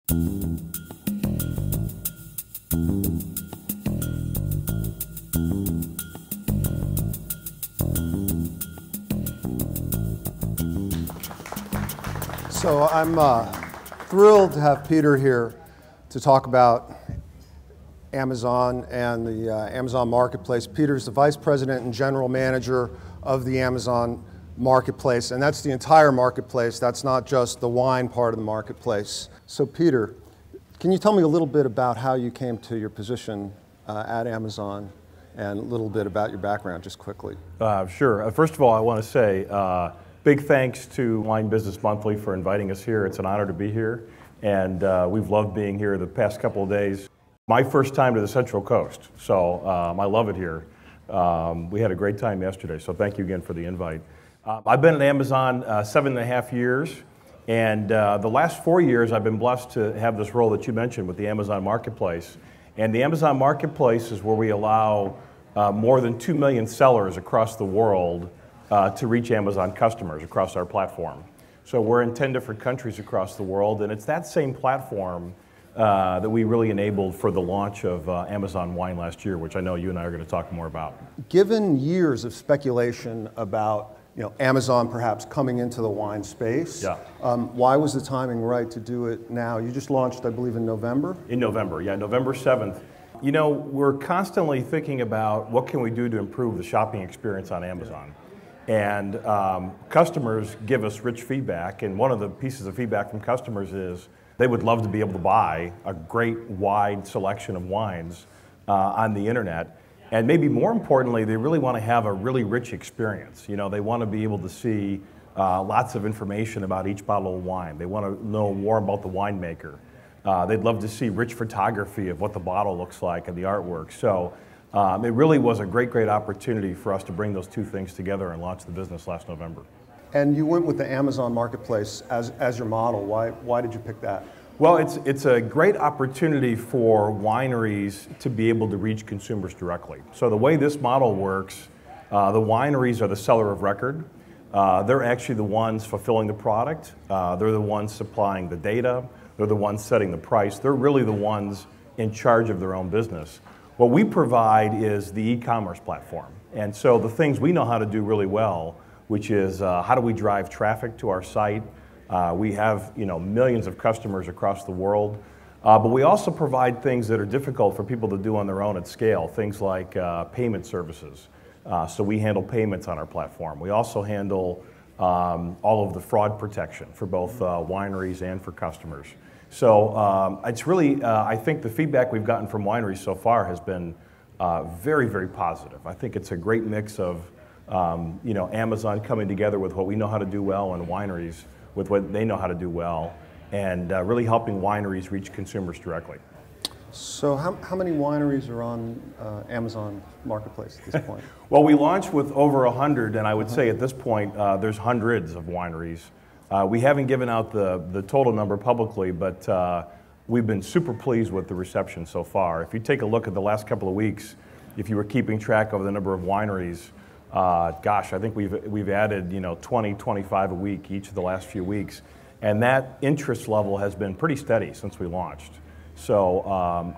So I'm thrilled to have Peter here to talk about Amazon and the Amazon Marketplace. Peter's the Vice President and General Manager of the Amazon Marketplace, and that's the entire marketplace. That's not just the wine part of the marketplace. So Peter, can you tell me a little bit about how you came to your position at Amazon and a little bit about your background, just quickly? Sure. First of all, I want to say big thanks to Wine Business Monthly for inviting us here. It's an honor to be here, and we've loved being here the past couple of days. My first time to the Central Coast, so I love it here. We had a great time yesterday, so thank you again for the invite. I've been at Amazon 7.5 years, and the last 4 years I've been blessed to have this role that you mentioned with the Amazon Marketplace. And the Amazon Marketplace is where we allow more than 2 million sellers across the world to reach Amazon customers across our platform. So we're in 10 different countries across the world, and it's that same platform that we really enabled for the launch of Amazon Wine last year, which I know you and I are going to talk more about. Given years of speculation about Amazon perhaps coming into the wine space, why was the timing right to do it now? You just launched, I believe, in November? In November, yeah, November 7th. You know, we're constantly thinking about what can we do to improve the shopping experience on Amazon. And customers give us rich feedback, and one of the pieces of feedback from customers is they would love to be able to buy a great wide selection of wines on the internet. And maybe more importantly, they really want to have a really rich experience. You know, they want to be able to see lots of information about each bottle of wine. They want to know more about the winemaker. They'd love to see rich photography of what the bottle looks like and the artwork. So it really was a great, great opportunity for us to bring those two things together and launch the business last November. And you went with the Amazon Marketplace as your model. Why did you pick that? Well, it's a great opportunity for wineries to be able to reach consumers directly. So the way this model works, the wineries are the seller of record. They're actually the ones fulfilling the product. They're the ones supplying the data. They're the ones setting the price. They're really the ones in charge of their own business. What we provide is the e-commerce platform. And so the things we know how to do really well, which is how do we drive traffic to our site. We have millions of customers across the world, but we also provide things that are difficult for people to do on their own at scale, things like payment services. So we handle payments on our platform. We also handle all of the fraud protection for both wineries and for customers. So it's really, I think the feedback we've gotten from wineries so far has been very, very positive. I think it's a great mix of Amazon coming together with what we know how to do well and wineries with what they know how to do well, and really helping wineries reach consumers directly. So how many wineries are on Amazon Marketplace at this point? Well, we launched with over 100, and I would say at this point there's hundreds of wineries. We haven't given out the total number publicly, but we've been super pleased with the reception so far. If you take a look at the last couple of weeks, if you were keeping track of the number of wineries, gosh, I think we've added 20, 25 a week each of the last few weeks, and that interest level has been pretty steady since we launched. So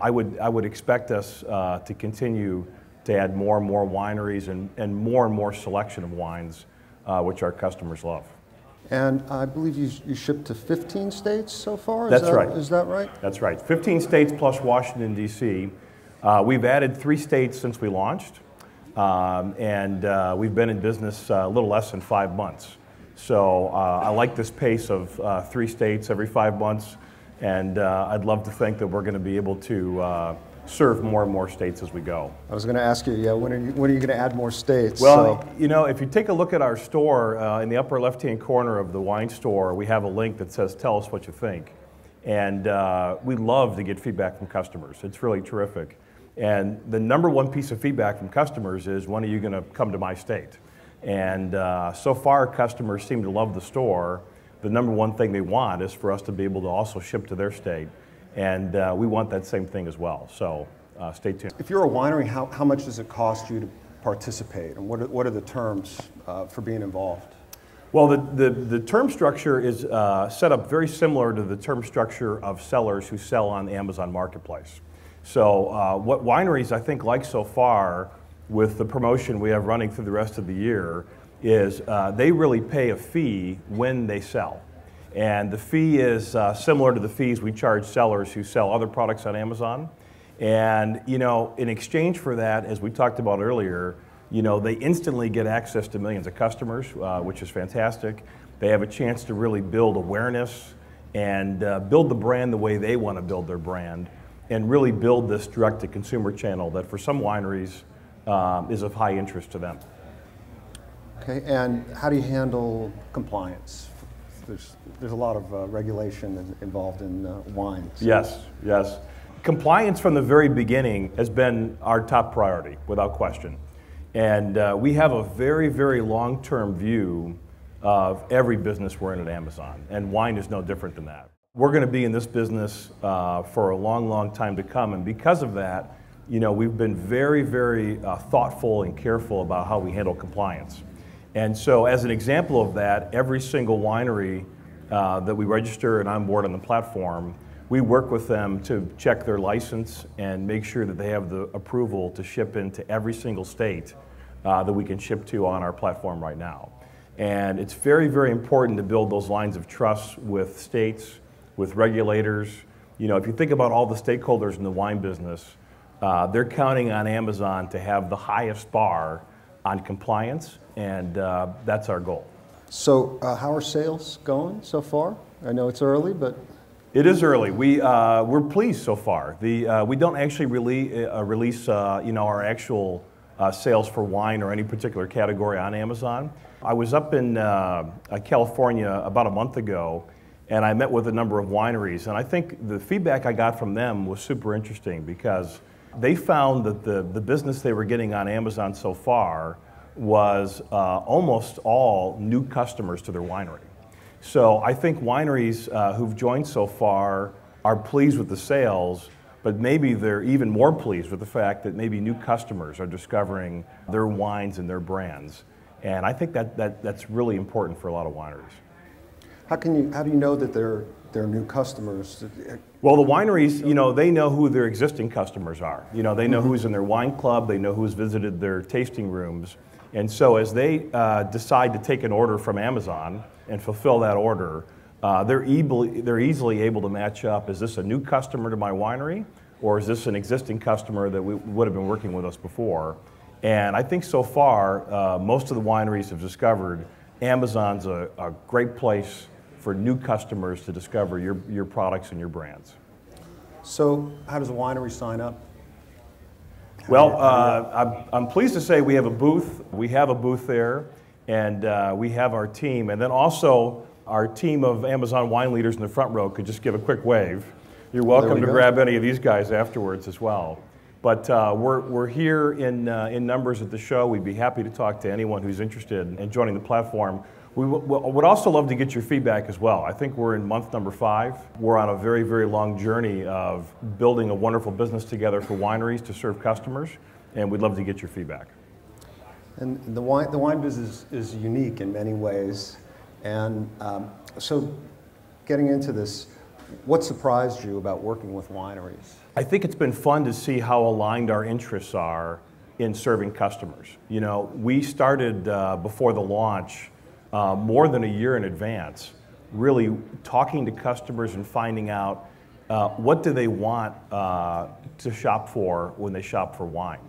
I would expect us to continue to add more and more wineries and more selection of wines, which our customers love. And I believe you shipped to 15 states so far? That's right. Is that right? That's right. 15 states plus Washington, D.C. We've added 3 states since we launched. And we've been in business a little less than 5 months. So I like this pace of 3 states every 5 months, and I'd love to think that we're going to be able to serve more and more states as we go. I was going to ask you, when are you going to add more states? Well, if you take a look at our store, in the upper left-hand corner of the wine store, we have a link that says, "Tell us what you think." And we love to get feedback from customers. It's really terrific. And the number one piece of feedback from customers is, when are you going to come to my state? And so far, customers seem to love the store. The number one thing they want is for us to be able to also ship to their state. And we want that same thing as well. So stay tuned. If you're a winery, how much does it cost you to participate? And what are the terms for being involved? Well, the term structure is set up very similar to the term structure of sellers who sell on the Amazon Marketplace. So what wineries, I think, like so far with the promotion we have running through the rest of the year is they really pay a fee when they sell. And the fee is similar to the fees we charge sellers who sell other products on Amazon. And, you know, in exchange for that, as we talked about earlier, you know, they instantly get access to millions of customers, which is fantastic. They have a chance to really build awareness and build the brand the way they want to build their brand, and really build this direct-to-consumer channel that for some wineries is of high interest to them. Okay, and how do you handle compliance? There's a lot of regulation involved in wines. Yes, yes. Compliance from the very beginning has been our top priority, without question. And we have a very, very long-term view of every business we're in at Amazon, and wine is no different than that. We're going to be in this business for a long, long time to come, and because of that, you know, we've been very, very thoughtful and careful about how we handle compliance. And so as an example of that, every single winery that we register and onboard on the platform, we work with them to check their license and make sure that they have the approval to ship into every single state that we can ship to on our platform right now. And it's very, very important to build those lines of trust with states, with regulators. You know, if you think about all the stakeholders in the wine business, they're counting on Amazon to have the highest bar on compliance, and that's our goal. So how are sales going so far? I know it's early, but... It is early. We're pleased so far. We don't actually release you know, our actual sales for wine or any particular category on Amazon. I was up in California about a month ago, and I met with a number of wineries, and I think the feedback I got from them was super interesting because they found that the business they were getting on Amazon so far was almost all new customers to their winery. So I think wineries who've joined so far are pleased with the sales, but maybe they're even more pleased with the fact that maybe new customers are discovering their wines and their brands. And I think that's really important for a lot of wineries. How do you know that they're new customers? Well, the wineries, you know, they know who their existing customers are. You know, they know who's in their wine club, they know who's visited their tasting rooms. And so as they decide to take an order from Amazon and fulfill that order, they're easily able to match up, is this a new customer to my winery, or is this an existing customer that would have been working with us before? And I think so far, most of the wineries have discovered Amazon's a great place for new customers to discover your products and your brands. So how does a winery sign up? Well, I'm pleased to say we have a booth. We have a booth there, and we have our team. And then also, our team of Amazon wine leaders in the front row could just give a quick wave. You're welcome to grab any of these guys afterwards as well. But we're here in numbers at the show. We'd be happy to talk to anyone who's interested in joining the platform. We would also love to get your feedback as well. I think we're in month number 5. We're on a very, very long journey of building a wonderful business together for wineries to serve customers, and we'd love to get your feedback. And the wine business is unique in many ways. And so getting into this, what surprised you about working with wineries? I think it's been fun to see how aligned our interests are in serving customers. You know, we started before the launch more than a year in advance, really talking to customers and finding out what do they want to shop for when they shop for wine.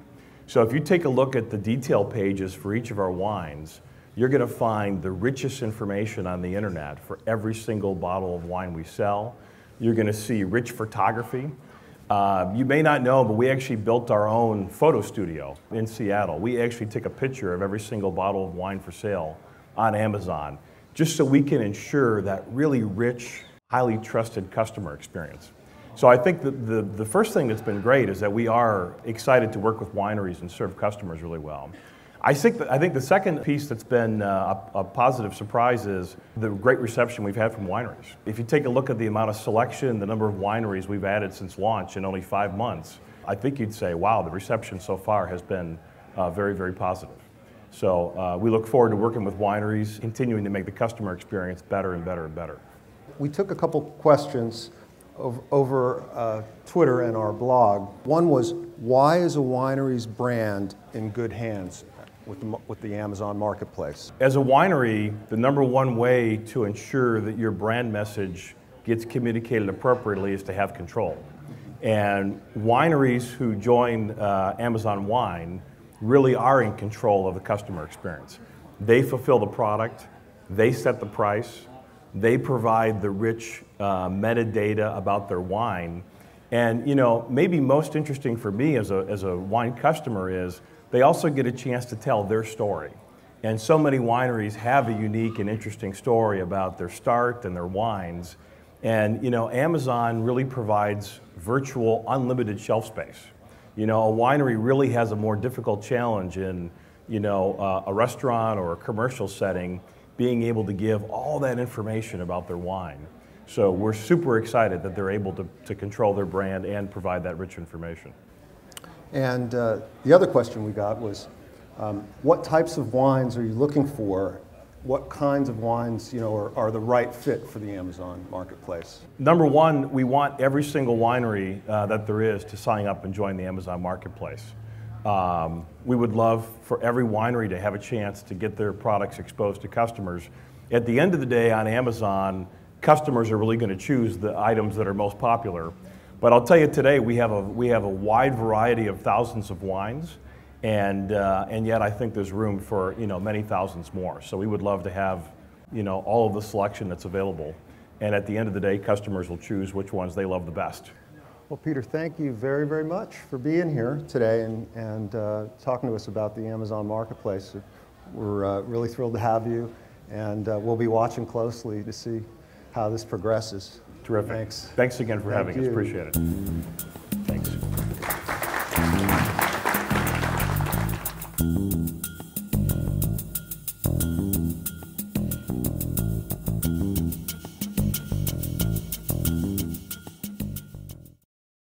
So if you take a look at the detail pages for each of our wines, you're going to find the richest information on the internet for every single bottle of wine we sell. You're going to see rich photography. You may not know, but we actually built our own photo studio in Seattle. We actually take a picture of every single bottle of wine for sale on Amazon, just so we can ensure that really rich, highly trusted customer experience. So I think the first thing that's been great is that we are excited to work with wineries and serve customers really well. I think the second piece that's been a positive surprise is the great reception we've had from wineries. If you take a look at the amount of selection, the number of wineries we've added since launch in only 5 months, I think you'd say, wow, the reception so far has been very, very positive. So we look forward to working with wineries, continuing to make the customer experience better and better and better. We took a couple questions over Twitter and our blog. One was, why is a winery's brand in good hands with the Amazon Marketplace? As a winery, the number one way to ensure that your brand message gets communicated appropriately is to have control. And wineries who join Amazon Wine really are in control of the customer experience. They fulfill the product, they set the price, they provide the rich metadata about their wine. And you know, maybe most interesting for me as a wine customer is they also get a chance to tell their story. And so many wineries have a unique and interesting story about their start and their wines. And you know, Amazon really provides virtual unlimited shelf space. You know, a winery really has a more difficult challenge in, you know, a restaurant or a commercial setting, being able to give all that information about their wine. So we're super excited that they're able to control their brand and provide that rich information. And the other question we got was, what types of wines are you looking for? What kinds of wines, you know, are the right fit for the Amazon Marketplace? Number one, we want every single winery that there is to sign up and join the Amazon Marketplace. We would love for every winery to have a chance to get their products exposed to customers. At the end of the day on Amazon, customers are really going to choose the items that are most popular. But I'll tell you today, we have a wide variety of thousands of wines. And yet I think there's room for, you know, many thousands more. So we would love to have, you know, all of the selection that's available. And at the end of the day, customers will choose which ones they love the best. Well, Peter, thank you very, very much for being here today and talking to us about the Amazon Marketplace. We're really thrilled to have you, and we'll be watching closely to see how this progresses. Terrific. Thanks. Thanks again for having us. Appreciate it. Thanks.